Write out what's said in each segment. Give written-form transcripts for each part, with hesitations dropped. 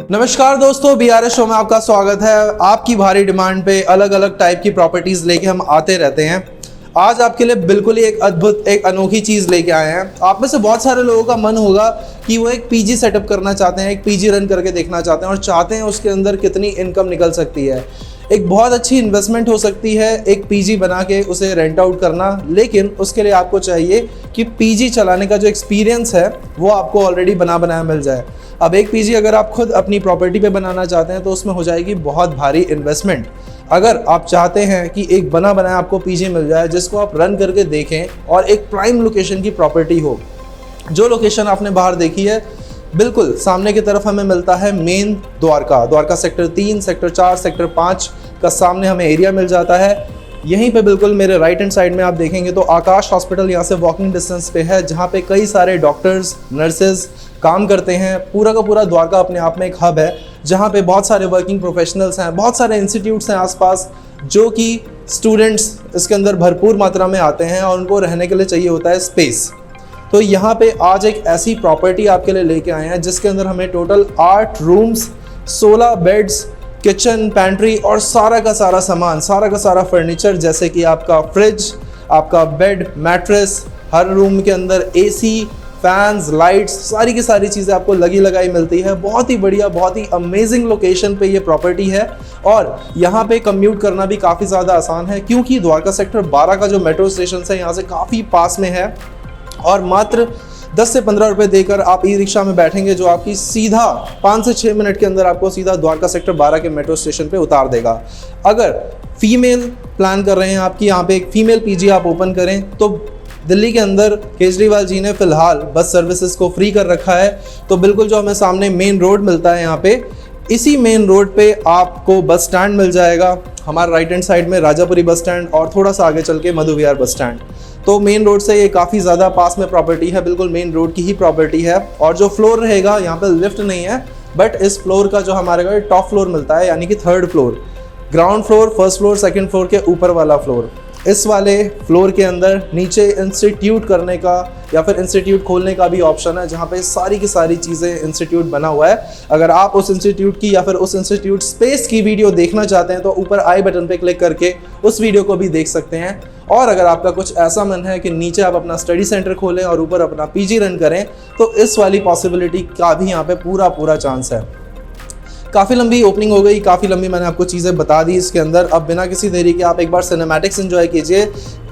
नमस्कार दोस्तों, BRS show में आपका स्वागत है। आपकी भारी डिमांड पे अलग अलग टाइप की प्रॉपर्टीज लेके हम आते रहते हैं। आज आपके लिए बिल्कुल ही एक अद्भुत, एक अनोखी चीज़ लेके आए हैं। आप में से बहुत सारे लोगों का मन होगा कि वो एक पीजी सेटअप करना चाहते हैं, एक पीजी रन करके देखना चाहते हैं और चाहते हैं उसके अंदर कितनी इनकम निकल सकती है। एक बहुत अच्छी इन्वेस्टमेंट हो सकती है एक पीजी बना के उसे रेंट आउट करना, लेकिन उसके लिए आपको चाहिए कि पीजी चलाने का जो एक्सपीरियंस है वो आपको ऑलरेडी बना बनाया मिल जाए। अब एक पीजी अगर आप खुद अपनी प्रॉपर्टी पे बनाना चाहते हैं तो उसमें हो जाएगी बहुत भारी इन्वेस्टमेंट। अगर आप चाहते हैं कि एक बना बनाया आपको पीजी मिल जाए जिसको आप रन करके देखें और एक प्राइम लोकेशन की प्रॉपर्टी हो, जो लोकेशन आपने बाहर देखी है बिल्कुल सामने की तरफ हमें मिलता है main Dwarka sector 3, sector 4, sector 5 का सामने हमें एरिया मिल जाता है। यहीं पे बिल्कुल मेरे राइट हैंड साइड में आप देखेंगे तो आकाश हॉस्पिटल यहाँ से वॉकिंग डिस्टेंस पे है, जहाँ पे कई सारे डॉक्टर्स, नर्सेज काम करते हैं। पूरा का पूरा द्वारका अपने आप में एक हब है जहाँ पे बहुत सारे वर्किंग प्रोफेशनल्स हैं, बहुत सारे इंस्टीट्यूट्स हैं आसपास, जो कि स्टूडेंट्स इसके अंदर भरपूर मात्रा में आते हैं और उनको रहने के लिए चाहिए होता है स्पेस। तो यहाँ पे आज एक ऐसी प्रॉपर्टी आपके लिए लेके आए हैं जिसके अंदर हमें total 8 rooms, 16 beds, kitchen, pantry और सारा का सारा सामान, सारा का सारा फर्नीचर, जैसे कि आपका फ्रिज, आपका बेड, मैट्रेस, हर रूम के अंदर एसी, फैंस, लाइट्स, सारी की सारी चीज़ें आपको लगी लगाई मिलती है। बहुत ही बढ़िया, बहुत ही अमेजिंग लोकेशन पे ये प्रॉपर्टी है और यहाँ पे कम्यूट करना भी काफ़ी ज़्यादा आसान है क्योंकि द्वारका सेक्टर 12 का जो मेट्रो स्टेशन है यहाँ से काफ़ी पास में है और मात्र 10 से 15 रुपये देकर आप ई रिक्शा में बैठेंगे जो आपकी सीधा 5 से 6 मिनट के अंदर आपको सीधा द्वारका सेक्टर 12 के मेट्रो स्टेशन पे उतार देगा। अगर फीमेल प्लान कर रहे हैं आपकी यहाँ पे एक फीमेल पीजी आप ओपन करें तो दिल्ली के अंदर केजरीवाल जी ने फिलहाल बस सर्विसेज को फ्री कर रखा है। तो बिल्कुल जो हमें सामने मेन रोड मिलता है यहाँ पे, इसी मेन रोड पे आपको बस स्टैंड मिल जाएगा। हमारा राइट हैंड साइड में राजापुरी बस स्टैंड और थोड़ा सा आगे चल के मधु विहार बस स्टैंड। तो मेन रोड से ये काफ़ी ज़्यादा पास में प्रॉपर्टी है, बिल्कुल मेन रोड की ही प्रॉपर्टी है। और जो फ्लोर रहेगा यहाँ पे लिफ्ट नहीं है, बट इस फ्लोर का जो हमारे को टॉप फ्लोर मिलता है यानी कि 3rd floor, ground floor, 1st floor, 2nd floor के ऊपर वाला फ्लोर। इस वाले फ्लोर के अंदर नीचे इंस्टीट्यूट करने का या फिर इंस्टीट्यूट खोलने का भी ऑप्शन है, जहाँ पे सारी की सारी चीज़ें इंस्टीट्यूट बना हुआ है। अगर आप उस इंस्टीट्यूट की या फिर उस इंस्टीट्यूट स्पेस की वीडियो देखना चाहते हैं तो ऊपर आई बटन पे क्लिक करके उस वीडियो को भी देख सकते हैं। और अगर आपका कुछ ऐसा मन है कि नीचे आप अपना स्टडी सेंटर खोलें और ऊपर अपना पीजी रन करें तो इस वाली पॉसिबिलिटी का भी यहाँ पे पूरा चांस है। काफ़ी लंबी ओपनिंग हो गई, काफ़ी लंबी मैंने आपको चीज़ें बता दी इसके अंदर। अब बिना किसी देरी के आप एक बार सिनेमैटिक्स एंजॉय कीजिए।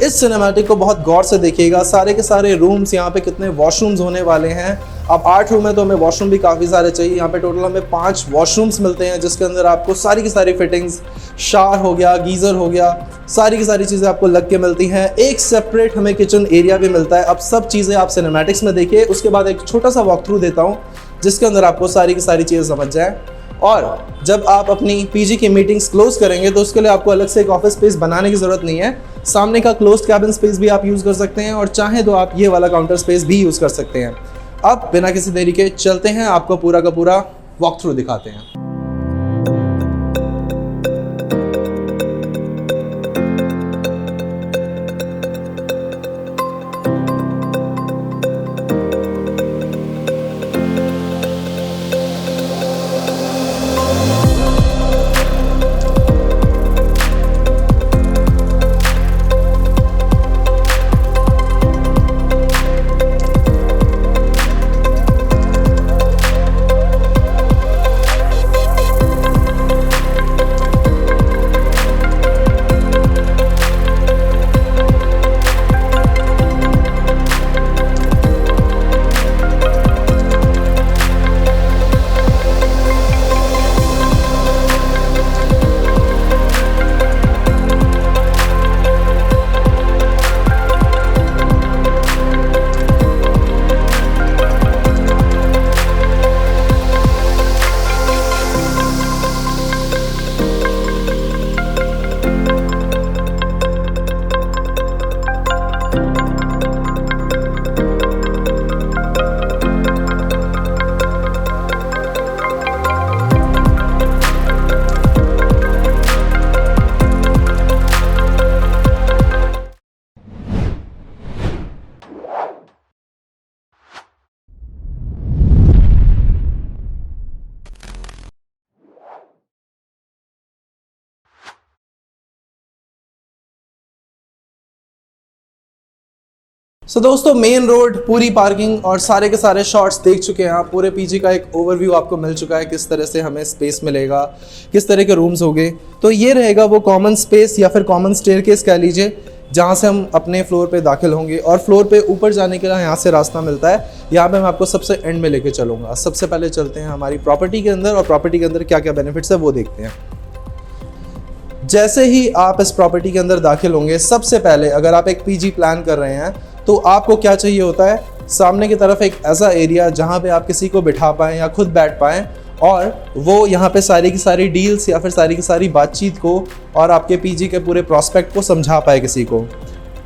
इस सिनेमैटिक को बहुत गौर से देखिएगा। सारे के सारे रूम्स, यहाँ पे कितने वॉशरूम्स होने वाले हैं। अब 8 रूम है तो हमें वॉशरूम भी काफ़ी सारे चाहिए। यहाँ पे टोटल हमें 5 वॉशरूम्स मिलते हैं जिसके अंदर आपको सारी की सारी फिटिंग्स, शावर हो गया, गीज़र हो गया, सारी की सारी चीज़ें आपको लग के मिलती हैं। एक सेपरेट हमें किचन एरिया भी मिलता है। अब सब चीज़ें आप सिनेमैटिक्स में देखिए, उसके बाद एक छोटा सा वॉक थ्रू देता हूँ जिसके अंदर आपको सारी की सारी चीज़ें समझ जाए। और जब आप अपनी पीजी की मीटिंग्स क्लोज करेंगे तो उसके लिए आपको अलग से एक ऑफिस स्पेस बनाने की ज़रूरत नहीं है। सामने का क्लोज्ड कैबिन स्पेस भी आप यूज़ कर सकते हैं और चाहें तो आप ये वाला काउंटर स्पेस भी यूज़ कर सकते हैं। अब बिना किसी देरी के चलते हैं, आपको पूरा का पूरा वॉक थ्रू दिखाते हैं। सो दोस्तों, मेन रोड, पूरी पार्किंग और सारे के सारे शॉट्स देख चुके हैं आप। पूरे पीजी का एक ओवरव्यू आपको मिल चुका है, किस तरह से हमें स्पेस मिलेगा, किस तरह के रूम्स होंगे। तो ये रहेगा वो कॉमन स्पेस या फिर कॉमन स्टेयरकेस कह लीजिए, जहाँ से हम अपने फ्लोर पे दाखिल होंगे। और फ्लोर पे ऊपर जाने के लिए यहाँ से रास्ता मिलता है। यहाँ पे मैं आपको सबसे एंड में लेके चलूँगा। सबसे पहले चलते हैं हमारी प्रॉपर्टी के अंदर, और प्रॉपर्टी के अंदर क्या क्या बेनिफिट्स है वो देखते हैं। जैसे ही आप इस प्रॉपर्टी के अंदर दाखिल होंगे, सबसे पहले अगर आप एक पीजी प्लान कर रहे हैं तो आपको क्या चाहिए होता है, सामने की तरफ एक ऐसा एरिया जहाँ पे आप किसी को बिठा पाएँ या खुद बैठ पाएँ, और वो यहाँ पे सारी की सारी डील्स या फिर सारी की सारी बातचीत को और आपके पीजी के पूरे प्रॉस्पेक्ट को समझा पाए किसी को।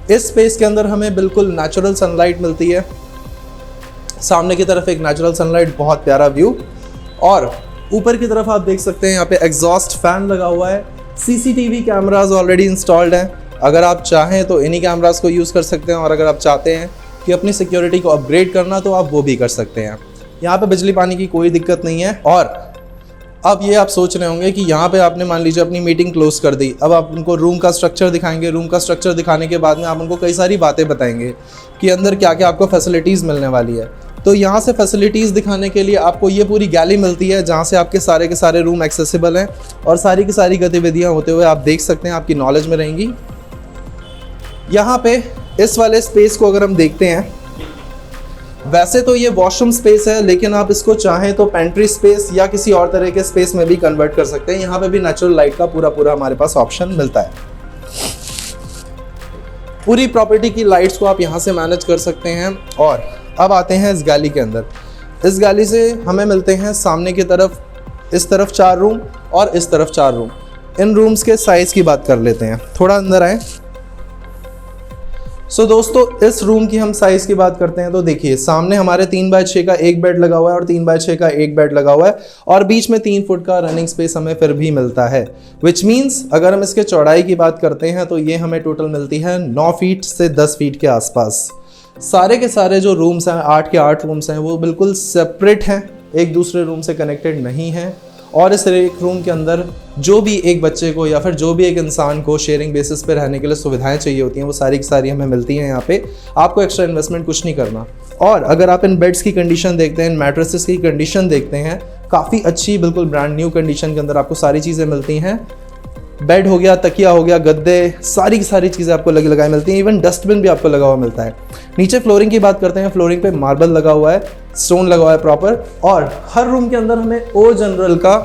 इस स्पेस के अंदर हमें बिल्कुल नेचुरल सनलाइट मिलती है। सामने की तरफ एक नेचुरल सनलाइट, बहुत प्यारा व्यू। और ऊपर की तरफ आप देख सकते हैं यहाँ पे एग्जॉस्ट फैन लगा हुआ है। सीसीटीवी कैमराज ऑलरेडी इंस्टॉल्ड हैं। अगर आप चाहें तो इन्हीं कैमराज को यूज़ कर सकते हैं, और अगर आप चाहते हैं कि अपनी सिक्योरिटी को अपग्रेड करना तो आप वो भी कर सकते हैं। यहाँ पे बिजली पानी की कोई दिक्कत नहीं है। और अब ये आप सोच रहे होंगे कि यहाँ पे आपने मान लीजिए अपनी मीटिंग क्लोज कर दी, अब आप उनको रूम का स्ट्रक्चर दिखाएंगे। रूम का स्ट्रक्चर दिखाने के बाद में आप उनको कई सारी बातें बताएंगे कि अंदर क्या क्या आपको फैसिलिटीज़ मिलने वाली है। तो यहाँ से फैसिलिटीज़ दिखाने के लिए आपको ये पूरी गैलरी मिलती है, जहाँ से आपके सारे के सारे रूम एक्सेसिबल हैं, और सारी की सारी गतिविधियाँ होते हुए आप देख सकते हैं, आपकी नॉलेज में रहेंगी। यहाँ पे इस वाले स्पेस को अगर हम देखते हैं, वैसे तो ये वॉशरूम स्पेस है, लेकिन आप इसको चाहें तो पेंट्री स्पेस या किसी और तरह के स्पेस में भी कन्वर्ट कर सकते हैं। यहाँ पे भी नेचुरल लाइट का पूरा हमारे पास ऑप्शन मिलता है। पूरी प्रॉपर्टी की लाइट्स को आप यहाँ से मैनेज कर सकते हैं। और अब आते हैं इस गैलरी के अंदर। इस गैलरी से हमें मिलते हैं सामने की तरफ, इस तरफ 4 रूम और इस तरफ 4 रूम। इन रूम्स के साइज़ की बात कर लेते हैं, थोड़ा अंदर आए। सो दोस्तों, इस रूम की हम साइज़ की बात करते हैं तो देखिए, सामने हमारे 3x6 का एक बेड लगा हुआ है और 3x6 का एक बेड लगा हुआ है, और बीच में 3 फुट का रनिंग स्पेस हमें फिर भी मिलता है। विच मीन्स अगर हम इसके चौड़ाई की बात करते हैं तो ये हमें टोटल मिलती है 9 फीट से 10 फीट के आसपास। सारे के सारे जो रूम्स हैं, 8 के 8 रूम्स हैं, वो बिल्कुल सेपरेट हैं, एक दूसरे रूम से कनेक्टेड नहीं हैं। और इस एक रूम के अंदर जो भी एक बच्चे को या फिर जो भी एक इंसान को शेयरिंग बेसिस पे रहने के लिए सुविधाएं चाहिए होती हैं, वो सारी की सारी हमें मिलती हैं यहाँ पे। आपको एक्स्ट्रा इन्वेस्टमेंट कुछ नहीं करना। और अगर आप इन बेड्स की कंडीशन देखते हैं, इन मैट्रेसेस की कंडीशन देखते हैं, काफ़ी अच्छी, बिल्कुल ब्रांड न्यू कंडीशन के अंदर आपको सारी चीज़ें मिलती हैं। बेड हो गया, तकिया हो गया, गद्दे, सारी की सारी चीज़ें आपको लगाई मिलती हैं। इवन डस्टबिन भी आपको लगा हुआ मिलता है। नीचे फ्लोरिंग की बात करते हैं। फ्लोरिंग पे मार्बल लगा हुआ है, स्टोन लगा हुआ है प्रॉपर। और हर रूम के अंदर हमें ओ जनरल का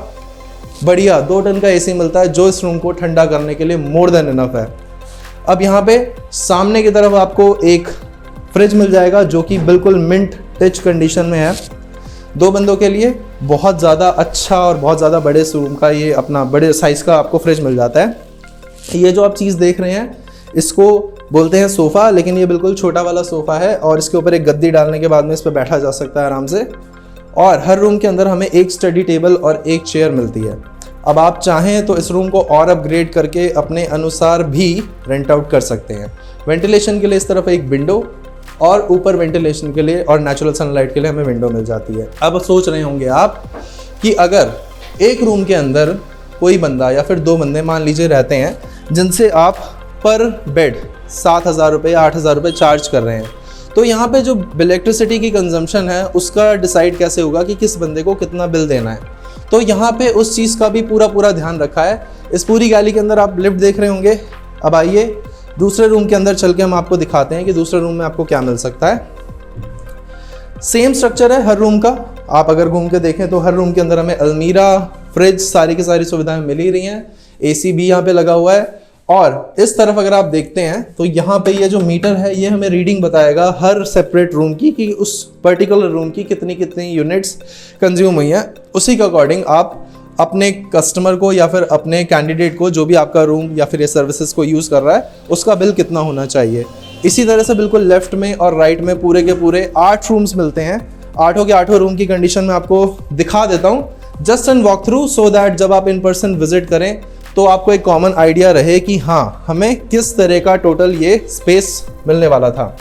बढ़िया 2 टन का एसी मिलता है, जो इस रूम को ठंडा करने के लिए मोर देन इनफ है। अब यहाँ पे सामने की तरफ आपको एक फ्रिज मिल जाएगा, जो कि बिल्कुल मिंट टच कंडीशन में है। 2 बंदों के लिए बहुत ज़्यादा अच्छा और बहुत ज़्यादा बड़े रूम का ये अपना बड़े साइज़ का आपको फ्रिज मिल जाता है। ये जो आप चीज़ देख रहे हैं, इसको बोलते हैं सोफ़ा, लेकिन ये बिल्कुल छोटा वाला सोफ़ा है, और इसके ऊपर एक गद्दी डालने के बाद में इस पर बैठा जा सकता है आराम से। और हर रूम के अंदर हमें एक स्टडी टेबल और एक चेयर मिलती है। अब आप चाहें तो इस रूम को और अपग्रेड करके अपने अनुसार भी रेंट आउट कर सकते हैं। वेंटिलेशन के लिए इस तरफ एक विंडो, और ऊपर वेंटिलेशन के लिए और नेचुरल सनलाइट के लिए हमें विंडो मिल जाती है। अब सोच रहे होंगे आप कि अगर एक रूम के अंदर कोई बंदा या फिर 2 बंदे मान लीजिए रहते हैं, जिनसे आप पर बेड 7,000 रुपये या 8,000 रुपये चार्ज कर रहे हैं, तो यहाँ पे जो इलेक्ट्रिसिटी की कंजम्पशन है उसका डिसाइड कैसे होगा कि किस बंदे को कितना बिल देना है। तो यहाँ पे उस चीज़ का भी पूरा ध्यान रखा है। इस पूरी गैलरी के अंदर आप लिफ्ट देख रहे होंगे। अब आइए दूसरे रूम के अंदर चल के हम आपको दिखाते हैं कि दूसरे रूम में आपको क्या मिल सकता है। सेम स्ट्रक्चर है हर रूम का। आप अगर घूम के देखें तो हर रूम के अंदर हमें अलमीरा, फ्रिज, सारी की सारी सुविधाएं मिल ही रही हैं। एसी भी यहाँ पे लगा हुआ है। और इस तरफ अगर आप देखते हैं तो यहाँ पे ये जो मीटर है, ये हमें रीडिंग बताएगा हर सेपरेट रूम की कि उस पर्टिकुलर रूम की कितनी यूनिट्स कंज्यूम हुई हैं। उसी के अकॉर्डिंग आप अपने कस्टमर को या फिर अपने कैंडिडेट को, जो भी आपका रूम या फिर ये सर्विसेज को यूज़ कर रहा है, उसका बिल कितना होना चाहिए। इसी तरह से बिल्कुल लेफ्ट में और राइट में पूरे के पूरे 8 रूम्स मिलते हैं। 8 के 8 रूम की कंडीशन में आपको दिखा देता हूँ, just an walk through, so that जब आप इन पर्सन विजिट करें तो आपको एक कॉमन आइडिया रहे कि हाँ, हमें किस तरह का टोटल ये स्पेस मिलने वाला था।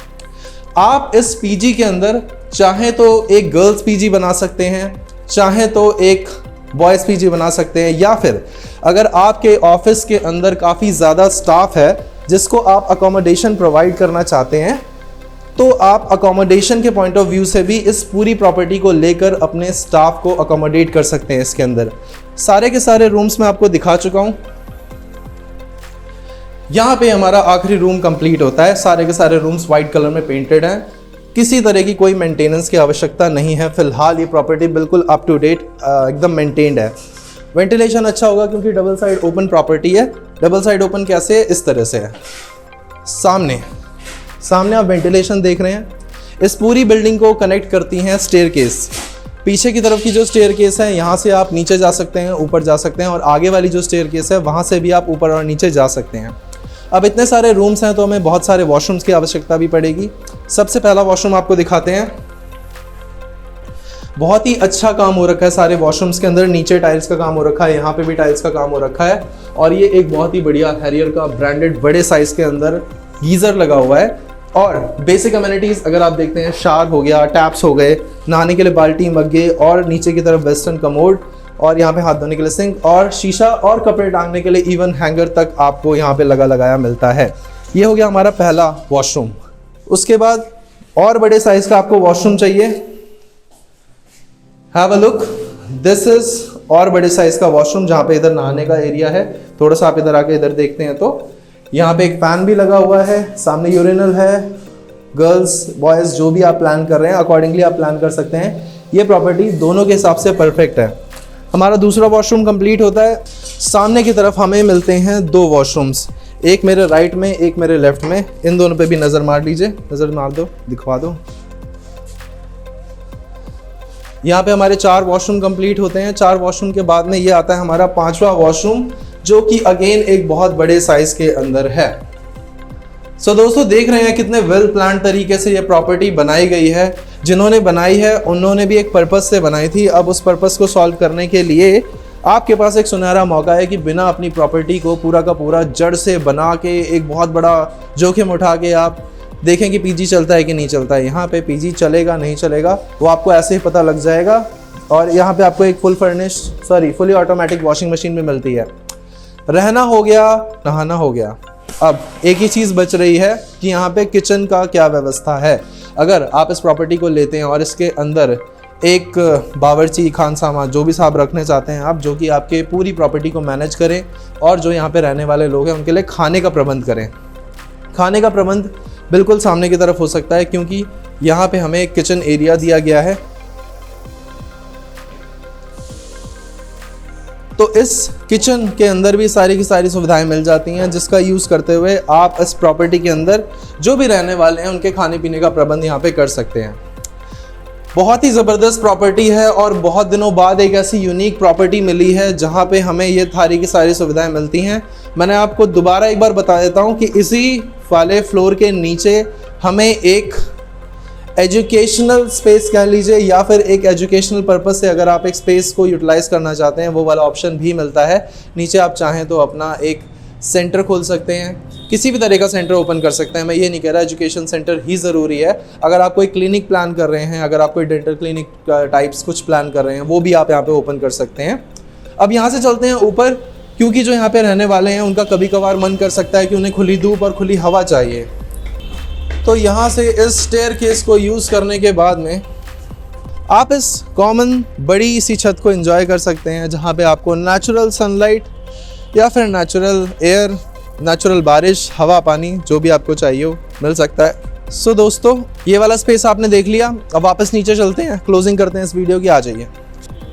आप इस पीजी के अंदर चाहे तो एक गर्ल्स पीजी बना सकते हैं, चाहे तो एक बॉयज़ पीजी बना सकते हैं, या फिर अगर आपके ऑफिस के अंदर काफ़ी ज़्यादा स्टाफ है जिसको आप अकोमोडेशन प्रोवाइड करना चाहते हैं, तो आप अकोमोडेशन के पॉइंट ऑफ व्यू से भी इस पूरी प्रॉपर्टी को लेकर अपने स्टाफ को अकोमोडेट कर सकते हैं। इसके अंदर सारे के सारे रूम्स मैं आपको दिखा चुका हूँ। यहाँ पे हमारा आखिरी रूम कंप्लीट होता है। सारे के सारे रूम्स वाइट कलर में पेंटेड हैं। किसी तरह की कोई मेंटेनेंस की आवश्यकता नहीं है। फिलहाल ये प्रॉपर्टी बिल्कुल अप टू डेट एकदम मेंटेन्ड है। वेंटिलेशन अच्छा होगा क्योंकि डबल साइड ओपन प्रॉपर्टी है। डबल साइड ओपन कैसे है? इस तरह से है। सामने आप वेंटिलेशन देख रहे हैं। इस पूरी बिल्डिंग को कनेक्ट करती हैं स्टेयरकेस। पीछे की तरफ की जो स्टेयरकेस है, यहाँ से आप नीचे जा सकते हैं, ऊपर जा सकते हैं, और आगे वाली जो स्टेयरकेस है वहाँ से भी आप ऊपर और नीचे जा सकते हैं। अब इतने सारे रूम्स हैं तो हमें बहुत सारे वॉशरूम्स की आवश्यकता भी पड़ेगी। सबसे पहला वॉशरूम आपको दिखाते हैं। बहुत ही अच्छा काम हो रखा है सारे वॉशरूम्स के अंदर। नीचे टाइल्स का काम हो रखा है, यहाँ पे भी टाइल्स का काम हो रखा है, और ये एक बहुत ही बढ़िया हैरियर का ब्रांडेड बड़े साइज के अंदर गीजर लगा हुआ है। और बेसिक अमेनिटीज अगर आप देखते हैं, शावर हो गया, टैप्स हो गए, नहाने के लिए बाल्टी, मग्गे, और नीचे की तरफ वेस्टर्न कमोड, और यहाँ पे हाथ धोने के लिए सिंक, और शीशा और कपड़े टांगने के लिए इवन हैंगर तक आपको यहाँ पे लगाया मिलता है। ये हो गया हमारा पहला वॉशरूम। उसके बाद और बड़े साइज का आपको वॉशरूम चाहिए, have a look, this is और बड़े साइज का वॉशरूम जहाँ पे इधर नहाने का एरिया है। थोड़ा सा आप इधर आके इधर देखते हैं तो यहाँ पे एक फैन भी लगा हुआ है, सामने यूरिनल है। गर्ल्स बॉयज़ जो भी आप प्लान कर रहे हैं अकॉर्डिंगली आप प्लान कर सकते हैं। ये प्रॉपर्टी दोनों के हिसाब से परफेक्ट है। हमारा दूसरा वॉशरूम कंप्लीट होता है। सामने की तरफ हमें मिलते हैं दो वॉशरूम्स, एक मेरे राइट में, एक मेरे लेफ्ट में। इन दोनों पे भी नज़र मार लीजिए, नज़र मार दो, दिखवा दो। यहाँ पे हमारे 4 वॉशरूम कंप्लीट होते हैं। 4 वॉशरूम के बाद में ये आता है हमारा 5वां वॉशरूम, जो कि अगेन एक बहुत बड़े साइज के अंदर है। सो दोस्तों देख रहे हैं कितने वेल प्लान तरीके से ये प्रॉपर्टी बनाई गई है। जिन्होंने बनाई है उन्होंने भी एक पर्पस से बनाई थी। अब उस पर्पस को सॉल्व करने के लिए आपके पास एक सुनहरा मौका है कि बिना अपनी प्रॉपर्टी को पूरा का पूरा जड़ से बना के एक बहुत बड़ा जोखिम उठा के आप देखें कि पीजी चलता है कि नहीं चलता है। यहाँ पे पीजी चलेगा नहीं चलेगा वो आपको ऐसे ही पता लग जाएगा। और यहाँ पे आपको एक फुली ऑटोमेटिक वॉशिंग मशीन भी मिलती है। रहना हो गया, नहाना हो गया। अब एक ही चीज़ बच रही है कि यहाँ पे किचन का क्या व्यवस्था है। अगर आप इस प्रॉपर्टी को लेते हैं और इसके अंदर एक बावर्ची खानसामा जो भी साहब रखने चाहते हैं आप, जो कि आपके पूरी प्रॉपर्टी को मैनेज करें और जो यहाँ पे रहने वाले लोग हैं उनके लिए खाने का प्रबंध करें। खाने का प्रबंध बिल्कुल सामने की तरफ हो सकता है क्योंकि यहाँ पे हमें एक किचन एरिया दिया गया है। तो इस किचन के अंदर भी सारी की सारी सुविधाएं मिल जाती हैं, जिसका यूज़ करते हुए आप इस प्रॉपर्टी के अंदर जो भी रहने वाले हैं उनके खाने पीने का प्रबंध यहाँ पे कर सकते हैं। बहुत ही ज़बरदस्त प्रॉपर्टी है और बहुत दिनों बाद एक ऐसी यूनिक प्रॉपर्टी मिली है जहाँ पे हमें ये सारी की सारी सुविधाएं मिलती हैं। मैंने आपको दोबारा एक बार बता देता हूँ कि इसी वाले फ्लोर के नीचे हमें एक एजुकेशनल स्पेस कह लीजिए या फिर एक एजुकेशनल पर्पस से अगर आप एक स्पेस को यूटिलाइज़ करना चाहते हैं वो वाला ऑप्शन भी मिलता है। नीचे आप चाहें तो अपना एक सेंटर खोल सकते हैं, किसी भी तरह का सेंटर ओपन कर सकते हैं। मैं ये नहीं कह रहा एजुकेशन सेंटर ही ज़रूरी है। अगर आप कोई क्लिनिक प्लान कर रहे हैं, अगर आप कोई डेंटल क्लिनिक टाइप्स कुछ प्लान कर रहे हैं, वो भी आप यहाँ पे ओपन कर सकते हैं। अब यहाँ से चलते हैं ऊपर, क्योंकि जो यहाँ पे रहने वाले हैं उनका कभी कभार मन कर सकता है कि उन्हें खुली धूप और खुली हवा चाहिए। तो यहाँ से इस स्टेयरकेस को यूज़ करने के बाद में आप इस कॉमन बड़ी सी छत को एंजॉय कर सकते हैं, जहाँ पे आपको नेचुरल सनलाइट या फिर नेचुरल एयर, नेचुरल बारिश, हवा, पानी जो भी आपको चाहिए हो मिल सकता है। सो दोस्तों ये वाला स्पेस आपने देख लिया। अब वापस नीचे चलते हैं, क्लोजिंग करते हैं इस वीडियो की, आ जाइए।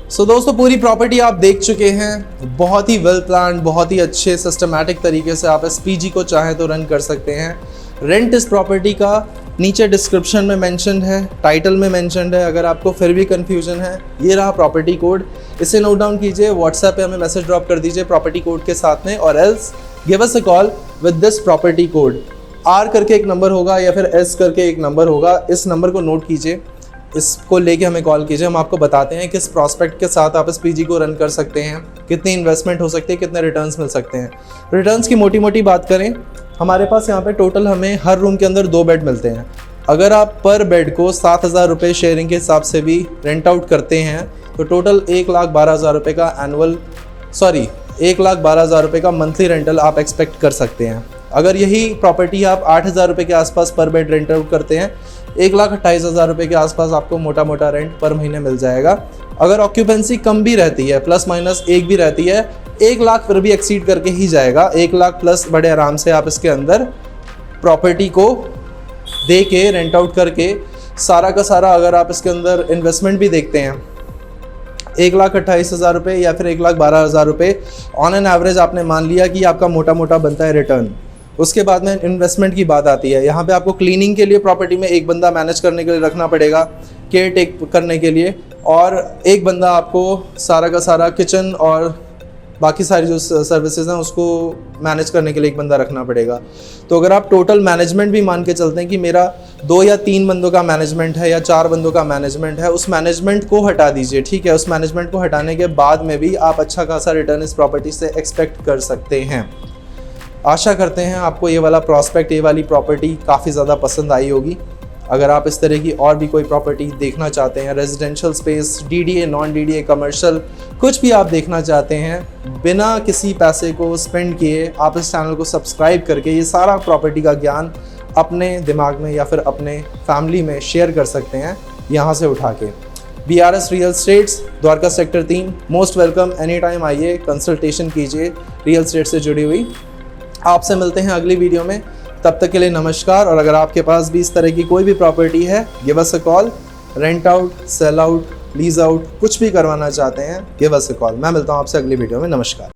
सो दोस्तों पूरी प्रॉपर्टी आप देख चुके हैं। बहुत ही वेल प्लान, बहुत ही अच्छे सिस्टमैटिक तरीके से आप इस पीजी को चाहें तो रन कर सकते हैं। रेंट इस प्रॉपर्टी का नीचे डिस्क्रिप्शन में मेंशन्ड है, टाइटल में मेंशन्ड है। अगर आपको फिर भी कंफ्यूजन है, ये रहा प्रॉपर्टी कोड, इसे नोट डाउन कीजिए, व्हाट्सएप पे हमें मैसेज ड्रॉप कर दीजिए प्रॉपर्टी कोड के साथ में, और else give us a call with this property code. R करके एक नंबर होगा या फिर एस करके एक नंबर होगा, इस नंबर को नोट कीजिए, इसको लेके हमें कॉल कीजिए। हम आपको बताते हैं किस प्रॉस्पेक्ट के साथ आप इस पीजी को रन कर सकते हैं, कितनी इन्वेस्टमेंट हो सकती है, कितने रिटर्न्स मिल सकते हैं। रिटर्न्स की मोटी मोटी बात करें, हमारे पास यहाँ पे टोटल हमें हर रूम के अंदर 2 बेड मिलते हैं। अगर आप पर बेड को 7,000 रुपये शेयरिंग के हिसाब से भी रेंट आउट करते हैं तो टोटल 1,12,000 रुपये का 1,12,000 रुपये का मंथली रेंटल आप एक्सपेक्ट कर सकते हैं। अगर यही प्रॉपर्टी आप 8,000 रुपये के आसपास पर बेड रेंट आउट करते हैं, 1,28,000 रुपये के आसपास आपको मोटा मोटा रेंट पर महीने मिल जाएगा। अगर ऑक्यूपेंसी कम भी रहती है, प्लस माइनस 1 भी रहती है, 1 लाख फिर भी एक्सीड करके ही जाएगा। 1 लाख प्लस बड़े आराम से आप इसके अंदर प्रॉपर्टी को दे के रेंट आउट करके सारा का सारा, अगर आप इसके अंदर इन्वेस्टमेंट भी देखते हैं 1,28,000 रुपये या फिर 1,12,000 रुपये ऑन एन एवरेज आपने मान लिया कि आपका मोटा मोटा बनता है रिटर्न। उसके बाद में इन्वेस्टमेंट की बात आती है। यहाँ पे आपको क्लीनिंग के लिए प्रॉपर्टी में एक बंदा मैनेज करने के लिए रखना पड़ेगा, केयर टेक करने के लिए, और एक बंदा आपको सारा का सारा किचन और बाकी सारी जो सर्विसेज हैं उसको मैनेज करने के लिए एक बंदा रखना पड़ेगा। तो अगर आप टोटल मैनेजमेंट भी मान के चलते हैं कि मेरा 2 या 3 बंदों का मैनेजमेंट है या 4 बंदों का मैनेजमेंट है, उस मैनेजमेंट को हटा दीजिए, ठीक है। उस मैनेजमेंट को हटाने के बाद में भी आप अच्छा खासा रिटर्न इस प्रॉपर्टी से एक्सपेक्ट कर सकते हैं। आशा करते हैं आपको ये वाला प्रॉस्पेक्ट, ये वाली प्रॉपर्टी काफ़ी ज़्यादा पसंद आई होगी। अगर आप इस तरह की और भी कोई प्रॉपर्टी देखना चाहते हैं, residential space, DDA, non DDA, commercial, कुछ भी आप देखना चाहते हैं, बिना किसी पैसे को स्पेंड किए आप इस चैनल को सब्सक्राइब करके ये सारा प्रॉपर्टी का ज्ञान अपने दिमाग में या फिर अपने फैमिली में शेयर कर सकते हैं यहाँ से उठा के। BRS real estates, Dwarka sector 3, most welcome, any time आइए, कंसल्टेशन कीजिए रियल एस्टेट से जुड़ी हुई। आपसे मिलते हैं अगली वीडियो में, तब तक के लिए नमस्कार। और अगर आपके पास भी इस तरह की कोई भी प्रॉपर्टी है, give us a call. Rent out, sell out, lease out, कुछ भी करवाना चाहते हैं, गिव अस अ कॉल। मैं मिलता हूँ आपसे अगली वीडियो में। नमस्कार।